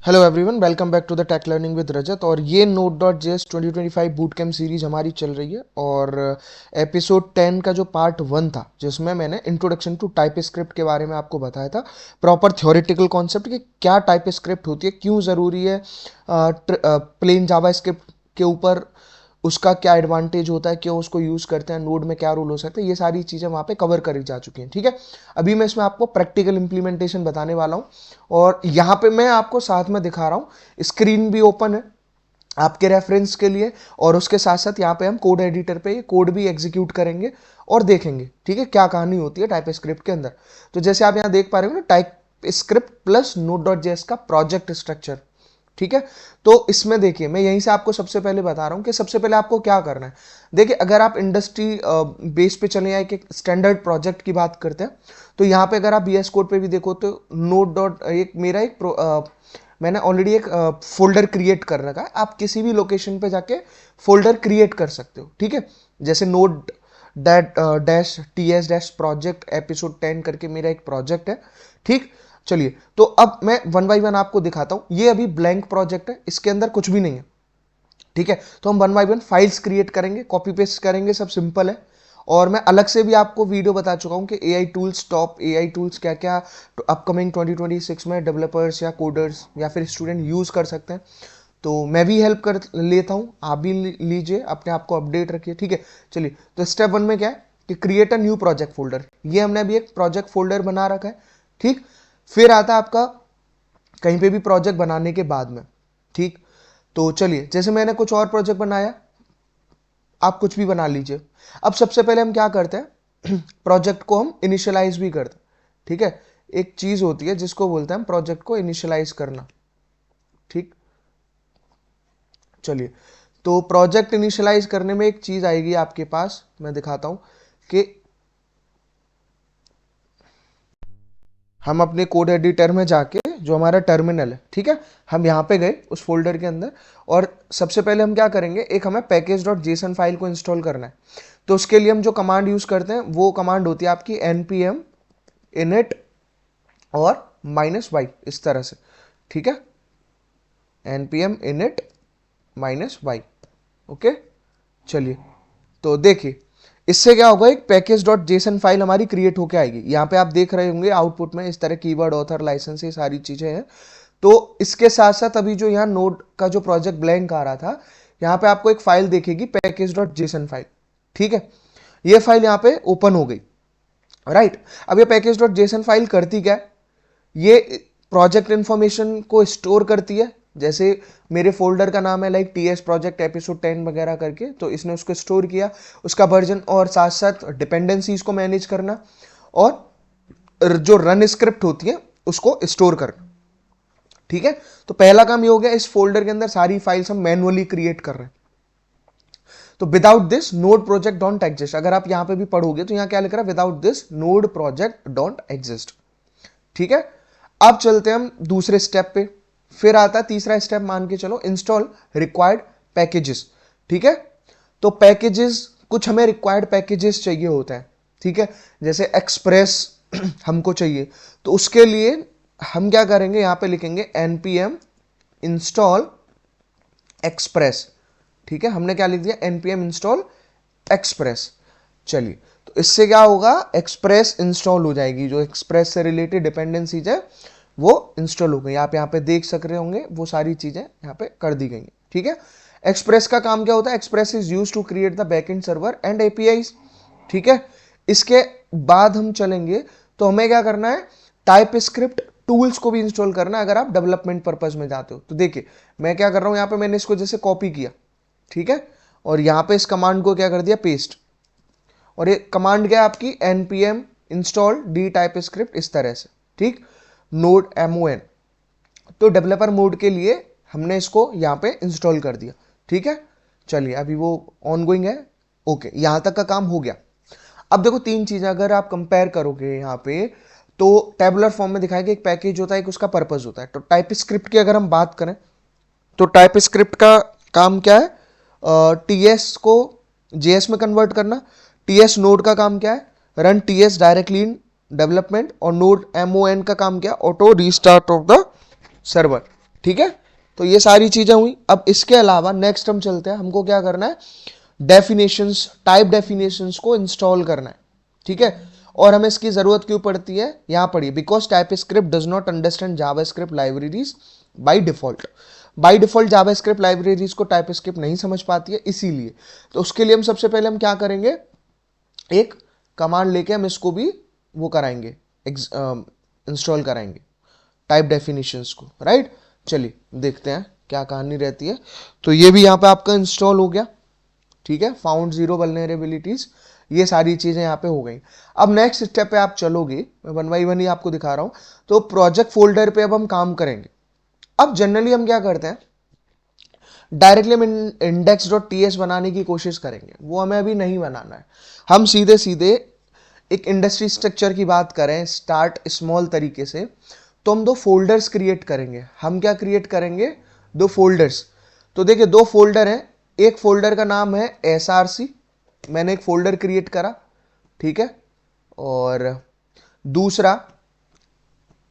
Hello everyone, welcome back to the tech learning with Rajat. और ये Node.js 2025 boot camp series हमारी चल रही है। और एपिसोड 10 का जो पार्ट 1 था, जिसमें मैंने इंट्रोडक्शन टू टाइप स्क्रिप्ट के बारे में आपको बताया था, प्रॉपर थ्योरेटिकल कॉन्सेप्ट कि क्या टाइप स्क्रिप्ट होती है, क्यों ज़रूरी है प्लेन जावा स्क्रिप्ट के ऊपर, उसका क्या एडवांटेज होता है, क्यों उसको यूज़ करते हैं, नोड में क्या रूल हो सकते हैं, ये सारी चीज़ें वहाँ पे कवर करी जा चुकी हैं। ठीक है, अभी मैं इसमें आपको प्रैक्टिकल इंप्लीमेंटेशन बताने वाला हूँ। और यहाँ पे मैं आपको साथ में दिखा रहा हूँ, स्क्रीन भी ओपन है आपके रेफरेंस के लिए, और उसके साथ साथ यहाँ पे हम कोड एडिटर पे ये कोड भी एग्जीक्यूट करेंगे और देखेंगे, ठीक है, क्या कहानी होती है टाइप स्क्रिप्ट के अंदर। तो जैसे आप यहाँ देख पा रहे हो ना, टाइप स्क्रिप्ट प्लस Node.js का प्रोजेक्ट स्ट्रक्चर। ठीक है, तो इसमें देखिए, मैं यहीं से आपको सबसे पहले बता रहा हूँ कि सबसे पहले आपको क्या करना है। देखिए, अगर आप इंडस्ट्री बेस पे चले आए कि स्टैंडर्ड प्रोजेक्ट की बात करते हैं, तो यहाँ पे अगर आप VS कोड पे भी देखो तो नोड डॉट एक मेरा एक मैंने ऑलरेडी एक फोल्डर क्रिएट कर रखा है। आप किसी भी लोकेशन पे जाके फोल्डर क्रिएट कर सकते हो। ठीक है, जैसे node dash ts dash project episode 10 करके मेरा एक प्रोजेक्ट है। ठीक, चलिए, तो अब मैं वन बाई वन आपको दिखाता हूं। ये अभी ब्लैंक प्रोजेक्ट है, इसके अंदर कुछ भी नहीं है। ठीक है, तो हम one by one files create करेंगे, कॉपी पेस्ट करेंगे, सब सिंपल है। और मैं अलग से भी आपको वीडियो बता चुका हूं कि AI tools, top AI tools क्या क्या अपकमिंग 2026 में डेवलपर्स या कोडर्स या फिर स्टूडेंट यूज कर सकते हैं। तो मैं भी हेल्प कर लेता हूं, आप भी लीजिए, अपने आप को अपडेट रखिए। ठीक है, चलिए, तो स्टेप 1 में क्या है कि create a new project folder. ये हमने अभी एक प्रोजेक्ट फोल्डर बना रखा है। ठीक, फिर आता है आपका कहीं पे भी प्रोजेक्ट बनाने के बाद में। ठीक, तो चलिए, जैसे मैंने कुछ और प्रोजेक्ट बनाया, आप कुछ भी बना लीजिए। अब सबसे पहले हम क्या करते हैं, प्रोजेक्ट को हम इनिशियलाइज भी करते हैं। ठीक है, एक चीज होती है जिसको बोलते हैं हम प्रोजेक्ट को इनिशियलाइज करना। ठीक, चलिए, तो प्रोजेक्ट इनिशियलाइज करने में एक चीज आएगी आपके पास, मैं दिखाता हूं कि हम अपने कोड एडिटर में जाके, जो हमारा टर्मिनल है, ठीक है, हम यहाँ पे गए उस फोल्डर के अंदर, और सबसे पहले हम क्या करेंगे, एक हमें पैकेज.जेसन फाइल को इंस्टॉल करना है। तो उसके लिए हम जो कमांड यूज करते हैं वो कमांड होती है आपकी npm init और -y, इस तरह से। ठीक है, npm init -y। ओके, चलिए, तो देखिए, इससे क्या होगा, एक पैकेज.जेसन फाइल हमारी क्रिएट होके आएगी। यहाँ पे आप देख रहे होंगे आउटपुट में इस तरह कीवर्ड, ऑथर, लाइसेंस, ये सारी चीजें हैं। तो इसके साथ साथ अभी जो यहाँ नोड का जो प्रोजेक्ट ब्लैंक आ रहा था, यहाँ पे आपको एक फाइल दिखेगी, पैकेज.जेसन फाइल। ठीक है, ये फाइल यहाँ पे ओपन हो गई। राइट, अब ये पैकेज.जेसन फाइल करती क्या है, ये प्रोजेक्ट इंफॉर्मेशन को स्टोर करती है। जैसे मेरे फोल्डर का नाम है लाइक टीएस प्रोजेक्ट एपिसोड 10 वगैरह करके, तो इसने उसको स्टोर किया, उसका वर्जन, और साथ साथ डिपेंडेंसीज को मैनेज करना, और जो रन स्क्रिप्ट होती है उसको स्टोर करना। ठीक है, तो पहला काम ये हो गया, इस फोल्डर के अंदर सारी फाइल्स हम मैनुअली क्रिएट कर रहे हैं। तो without this node project don't exist. अगर आप यहां पे भी पढ़ोगे तो यहां क्या लिख रहा है, without this node project don't exist. ठीक है, अब चलते हैं हम दूसरे स्टेप पे। फिर आता है तीसरा स्टेप, मान के चलो, इंस्टॉल रिक्वायर्ड पैकेजेस। ठीक है, तो पैकेजेस, कुछ हमें रिक्वायर्ड पैकेजेस चाहिए होता है। ठीक है, जैसे एक्सप्रेस हमको चाहिए, तो उसके लिए हम क्या करेंगे, यहां पे लिखेंगे npm इंस्टॉल एक्सप्रेस। ठीक है, हमने क्या लिख दिया, npm इंस्टॉल एक्सप्रेस। चलिए, तो इससे क्या होगा, एक्सप्रेस इंस्टॉल हो जाएगी, जो एक्सप्रेस से रिलेटेड डिपेंडेंसीज है वो इंस्टॉल हो गई। आप यहाँ पे देख सक रहे होंगे, वो सारी चीजें यहाँ पे कर दी गई हैं। ठीक है, एक्सप्रेस का काम क्या होता है, Express is use to create the backend server and APIs. ठीक है, इसके बाद हम चलेंगे, तो हमें क्या करना है, टाइप स्क्रिप्ट टूल्स को भी इंस्टॉल करना है अगर आप डेवलपमेंट पर्पज में जाते हो। तो देखिए, मैं क्या कर रहा हूं, यहाँ पे मैंने इसको जैसे कॉपी किया, ठीक है, और यहाँ पे इस कमांड को क्या कर दिया, पेस्ट। और ये कमांड क्या है आपकी, npm install D type script, इस तरह से। ठीक, नोड mon, तो डेवलपर मोड के लिए हमने इसको यहाँ पे इंस्टॉल कर दिया। ठीक है, चलिए, अभी वो ऑनगोइंग है। ओके, यहां तक का काम हो गया। अब देखो, तीन चीजें अगर आप कंपेयर करोगे यहाँ पे, तो टेबुलर फॉर्म में दिखाया कि एक पैकेज होता है, एक उसका पर्पज होता है। तो टाइप स्क्रिप्ट की अगर हम बात करें, तो टाइप स्क्रिप्ट का काम क्या है, टीएस को जेएस में कन्वर्ट करना। टीएस नोड का काम क्या है, run TS directly in development. और नोड mon का काम क्या है, auto restart of the server. ठीक है, तो ये सारी चीजें हुई। अब इसके अलावा नेक्स्ट हम चलते हैं, हमको क्या करना है, डेफिनेशंस, टाइप डेफिनेशंस को इंस्टॉल करना है। ठीक है, और हमें इसकी जरूरत क्यों पड़ती है, यहां पढ़िए, because type script does not understand JavaScript libraries by default. By default JavaScript libraries को टाइप स्क्रिप्ट नहीं समझ पाती है, इसीलिए तो उसके लिए हम सबसे पहले हम क्या करेंगे, एक कमांड लेके हम इसको भी वो कराएंगे, इंस्टॉल कराएंगे टाइप डेफिनेशंस को, राइट। चलिए देखते हैं क्या कहानी रहती है। तो ये भी यहाँ पे आपका इंस्टॉल हो गया, ठीक है, फाउंड जीरो वल्नरेबिलिटीज, ये सारी चीजें यहाँ पे हो गई। अब नेक्स्ट स्टेप पे आप चलोगे, मैं वन बाई वन ही आपको दिखा रहा हूं। तो प्रोजेक्ट फोल्डर पे अब हम काम करेंगे। अब जनरली हम क्या करते हैं, डायरेक्टली हम index.ts बनाने की कोशिश करेंगे, वो हमें अभी नहीं बनाना है। हम सीधे सीधे एक इंडस्ट्री स्ट्रक्चर की बात करें, स्टार्ट स्मॉल तरीके से, तो हम दो फोल्डर्स क्रिएट करेंगे। हम क्या क्रिएट करेंगे, दो फोल्डर्स। तो देखिए दो फोल्डर हैं, एक फोल्डर का नाम है SRC, मैंने एक फोल्डर क्रिएट करा, ठीक है, और दूसरा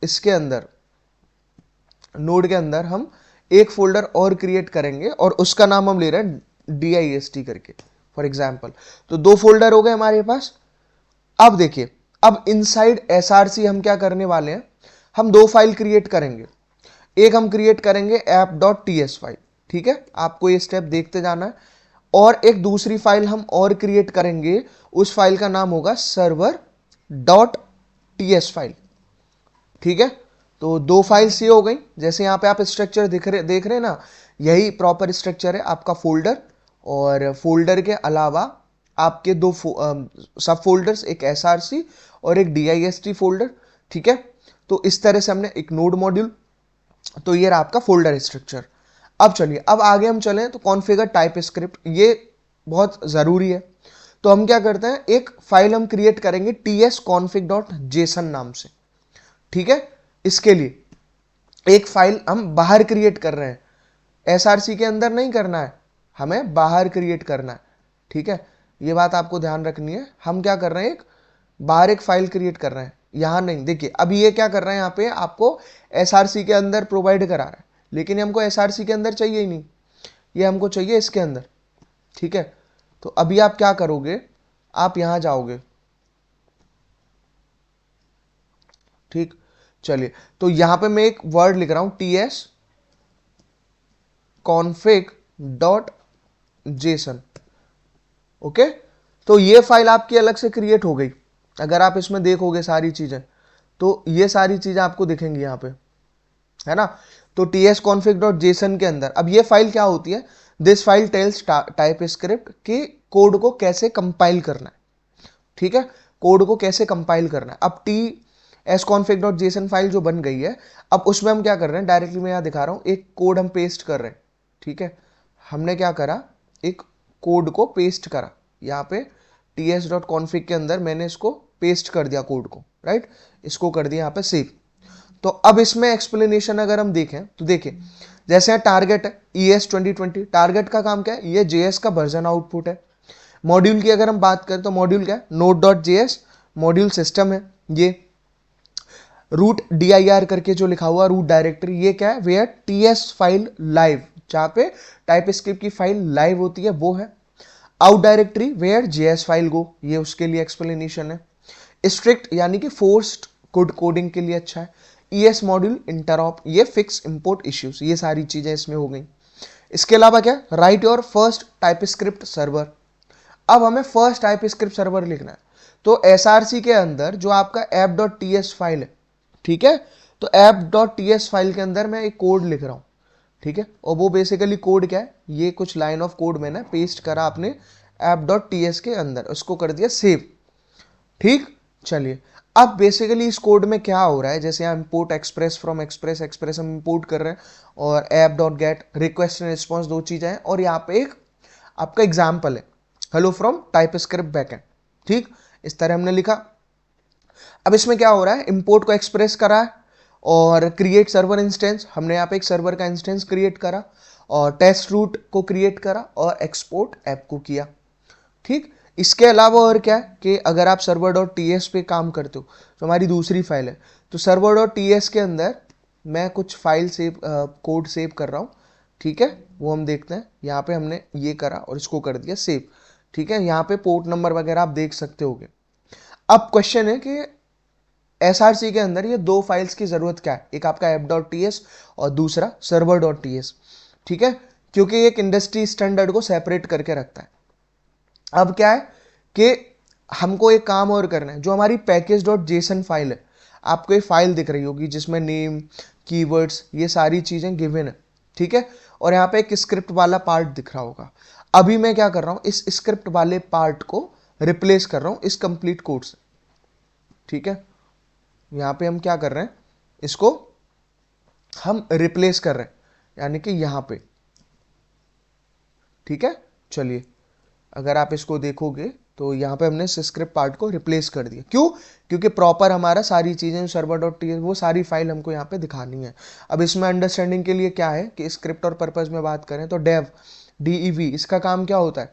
इसके अंदर नोड के अंदर हम एक फोल्डर और क्रिएट करेंगे और उसका नाम हम ले रहे हैं DIST करके, फॉर एग्जाम्पल। तो दो फोल्डर हो गए हमारे पास। अब देखिए, अब इनसाइड SRC हम क्या करने वाले हैं, हम दो फाइल क्रिएट करेंगे। एक हम क्रिएट करेंगे app.ts फाइल, ठीक है, आपको ये स्टेप देखते जाना है। और एक दूसरी फाइल हम और क्रिएट करेंगे, उस फाइल का नाम होगा server.ts फाइल, ठीक है। तो दो फाइल्स ये हो गई। जैसे यहाँ पे आप स्ट्रक्चर देख रहे हैं ना, यही प्रॉपर स्ट्रक्चर है आपका फोल्डर, और फोल्डर के अलावा आपके दो सब फोल्डर्स, एक SRC और एक DIST फोल्डर, ठीक है। तो इस तरह से हमने एक नोड मॉड्यूल, तो ये रहा आपका फोल्डर स्ट्रक्चर। अब चलिए, अब आगे हम चलें तो कॉन्फ़िगर टाइप स्क्रिप्ट, ये बहुत ज़रूरी है। तो हम क्या करते हैं, एक फाइल हम क्रिएट करेंगे tsconfig.json नाम से, ठीक है। इसके लिए एक फाइल हम बाहर क्रिएट कर रहे हैं, SRC के अंदर नहीं करना है, हमें बाहर क्रिएट करना है, ठीक है। ये बात आपको ध्यान रखनी है। हम क्या कर रहे हैं, एक बाहर एक फाइल क्रिएट कर रहे हैं, यहां नहीं। देखिए अब ये क्या कर रहे हैं, यहाँ पे आपको SRC के अंदर प्रोवाइड करा रहा है, लेकिन हमको SRC के अंदर चाहिए ही नहीं, ये हमको चाहिए इसके अंदर, ठीक है। तो अभी आप क्या करोगे, आप यहां जाओगे, ठीक। चलिए, तो यहां पे मैं एक वर्ड लिख रहा हूं tsconfig.json, ओके। तो ये फाइल आपकी अलग से क्रिएट हो गई। अगर आप इसमें देखोगे सारी चीजें, तो ये सारी चीजें आपको दिखेंगी यहाँ पे, है ना। तो tsconfig.json के अंदर अब ये फाइल क्या होती है, this file tells TypeScript कि कोड को कैसे कंपाइल करना है, ठीक है, कोड को कैसे कंपाइल करना है। अब tsconfig.json फाइल जो बन गई है, अब उसमें हम क्या कर रहे हैं, डायरेक्टली मैं यहाँ दिखा रहा हूँ, एक कोड हम पेस्ट कर रहे हैं, ठीक है। हमने क्या करा, एक कोड को पेस्ट करा यहाँ पे ts.config के अंदर, मैंने इसको पेस्ट कर दिया कोड को, राइट, इसको कर दिया यहाँ पे सेव। तो अब इसमें एक्सप्लेनेशन अगर हम देखें तो देखिए, जैसे टारगेट है ES 2020, टारगेट का काम क्या है, ये JS का वर्जन आउटपुट है। मॉड्यूल की अगर हम बात करें तो मॉड्यूल क्या है, node.js मॉड्यूल सिस्टम है। ये रूट dir करके जो लिखा हुआ रूट डायरेक्टरी, ये क्या है, वेयर TS फाइल लाइव, जहां पे टाइप स्क्रिप्ट की फाइल लाइव होती है, वो है। Out directory where JS file go, ये उसके लिए एक्सप्लेनेशन है। स्ट्रिक्ट यानी कि फोर्स्ड कोड कोडिंग के लिए अच्छा है। ES मॉड्यूल इंटरऑप, ये फिक्स इंपोर्ट इश्यूज, ये सारी चीजें इसमें हो गई। इसके अलावा क्या, right your first type script server. अब हमें फर्स्ट टाइप स्क्रिप्ट सर्वर लिखना है, तो SRC के अंदर जो आपका app.ts फाइल है, ठीक है, तो app.ts फाइल के अंदर मैं एक कोड लिख रहा हूं, ठीक है। और वो बेसिकली कोड क्या है, ये कुछ लाइन ऑफ कोड मैंने पेस्ट करा अपने app.ts के अंदर, उसको कर दिया सेव, ठीक। चलिए, अब बेसिकली इस कोड में क्या हो रहा है, जैसे यहाँ इंपोर्ट एक्सप्रेस फ्रॉम एक्सप्रेस हम इंपोर्ट कर रहे हैं, और app.get रिक्वेस्ट एंड रिस्पॉन्स, दो चीजें हैं, और यहाँ पे एक आपका एग्जाम्पल है, hello from type script backend, ठीक। इस तरह हमने लिखा। अब इसमें क्या हो रहा है, इंपोर्ट को एक्सप्रेस करा है, और क्रिएट सर्वर इंस्टेंस, हमने यहाँ पे एक सर्वर का इंस्टेंस क्रिएट करा, और टेस्ट रूट को क्रिएट करा, और एक्सपोर्ट ऐप को किया, ठीक। इसके अलावा और क्या है कि अगर आप server.ts पे काम करते हो, जो हमारी दूसरी फाइल है, तो server.ts के अंदर मैं कुछ फाइल सेव कोड सेव कर रहा हूँ, ठीक है, वो हम देखते हैं। यहाँ पे हमने ये करा और इसको कर दिया सेव, ठीक है। यहाँ पे पोर्ट नंबर वगैरह आप देख सकते होगे। अब क्वेश्चन है कि एसआरसी के अंदर ये दो फाइल्स की जरूरत क्या है, एक आपका app.ts और दूसरा server.ts, ठीक है, क्योंकि ये एक इंडस्ट्री स्टैंडर्ड को सेपरेट करके रखता है। अब क्या है कि हमको एक काम और करना है, जो हमारी package.json फाइल है, आपको ये फाइल दिख रही होगी जिसमें नेम, कीवर्ड्स, ये सारी चीजें गिवन है, ठीक है, और यहाँ पे एक स्क्रिप्ट वाला पार्ट दिख रहा होगा। अभी मैं क्या कर रहा हूँ, इस स्क्रिप्ट वाले पार्ट को रिप्लेस कर रहा हूँ इस कंप्लीट कोड से, ठीक है। यहाँ पे हम क्या कर रहे हैं, इसको हम रिप्लेस कर रहे हैं, यानी कि यहाँ पे, ठीक है। चलिए, अगर आप इसको देखोगे तो यहाँ पे हमने स्क्रिप्ट पार्ट को रिप्लेस कर दिया। क्यों? क्योंकि प्रॉपर हमारा सारी चीजें server.ts वो सारी फाइल हमको यहाँ पे दिखानी है। अब इसमें अंडरस्टैंडिंग के लिए क्या है कि स्क्रिप्ट और पर्पस में बात करें तो dev इसका काम क्या होता है,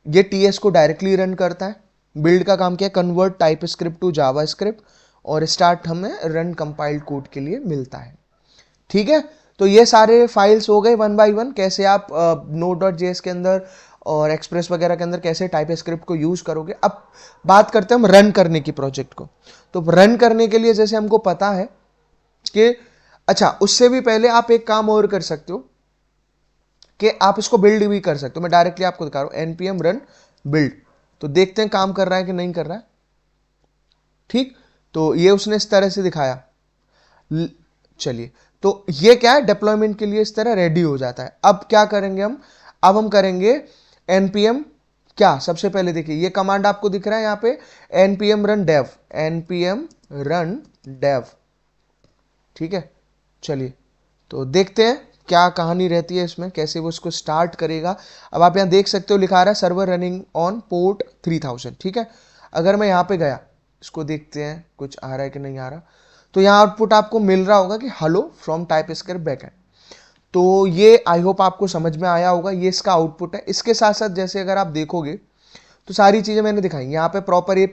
ये टीएस को डायरेक्टली रन करता है। बिल्ड का काम क्या है, convert TypeScript to JavaScript, और स्टार्ट हमें रन कंपाइल्ड कोड के लिए मिलता है, ठीक है। तो ये सारे फाइल्स हो गए वन बाय वन, कैसे आप node.js के अंदर और एक्सप्रेस वगैरह के अंदर कैसे टाइप स्क्रिप्ट को यूज करोगे। अब बात करते हैं हम रन करने की प्रोजेक्ट को। तो रन करने के लिए जैसे हमको पता है कि अच्छा, उससे भी पहले आप एक काम और कर सकते हो कि आप इसको बिल्ड भी कर सकते हो। मैं डायरेक्टली आपको दिखा रहा हूं, npm run build, तो देखते हैं काम कर रहा है कि नहीं कर रहा है, ठीक। तो ये उसने इस तरह से दिखाया। चलिए, तो ये क्या है, डिप्लॉयमेंट के लिए इस तरह रेडी हो जाता है। अब क्या करेंगे हम, अब हम करेंगे npm क्या, सबसे पहले देखिए ये कमांड आपको दिख रहा है यहाँ पे, npm run dev, npm run dev, ठीक है। चलिए, तो देखते हैं क्या कहानी रहती है इसमें, कैसे वो इसको स्टार्ट करेगा। अब आप यहाँ देख सकते हो लिखा रहा है सर्वर रनिंग ऑन पोर्ट 3000, ठीक है। अगर मैं यहाँ पे गया, इसको देखते हैं कुछ आ रहा है कि नहीं आ रहा। तो यहाँ आउटपुट आपको मिल रहा होगा कि हेलो फ्रॉम टाइपस्क्रिप्ट बैकएंड। तो ये आई होप आपको समझ में आया होगा, ये इसका आउटपुट है। इसके साथ साथ जैसे अगर आप देखोगे तो सारी चीज़ें मैंने दिखाई, यहाँ पे प्रॉपर ये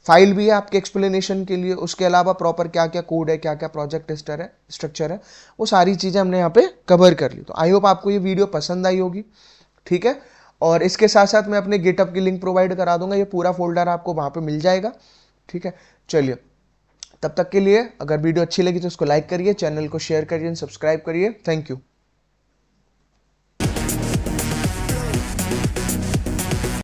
फाइल भी है आपके एक्सप्लेनेशन के लिए, उसके अलावा प्रॉपर क्या क्या कोड है, क्या क्या प्रोजेक्ट स्ट्रक्चर है, वो सारी चीज़ें हमने यहाँ पे कवर कर ली। तो आई होप आपको ये वीडियो पसंद आई होगी, ठीक है। और इसके साथ साथ मैं अपने गिटहब की लिंक प्रोवाइड करा दूंगा, ये पूरा फोल्डर आपको वहाँ पे मिल जाएगा, ठीक है। चलिए, तब तक के लिए अगर वीडियो अच्छी लगी तो उसको लाइक करिए, चैनल को शेयर करिए, सब्सक्राइब करिए। Thank you.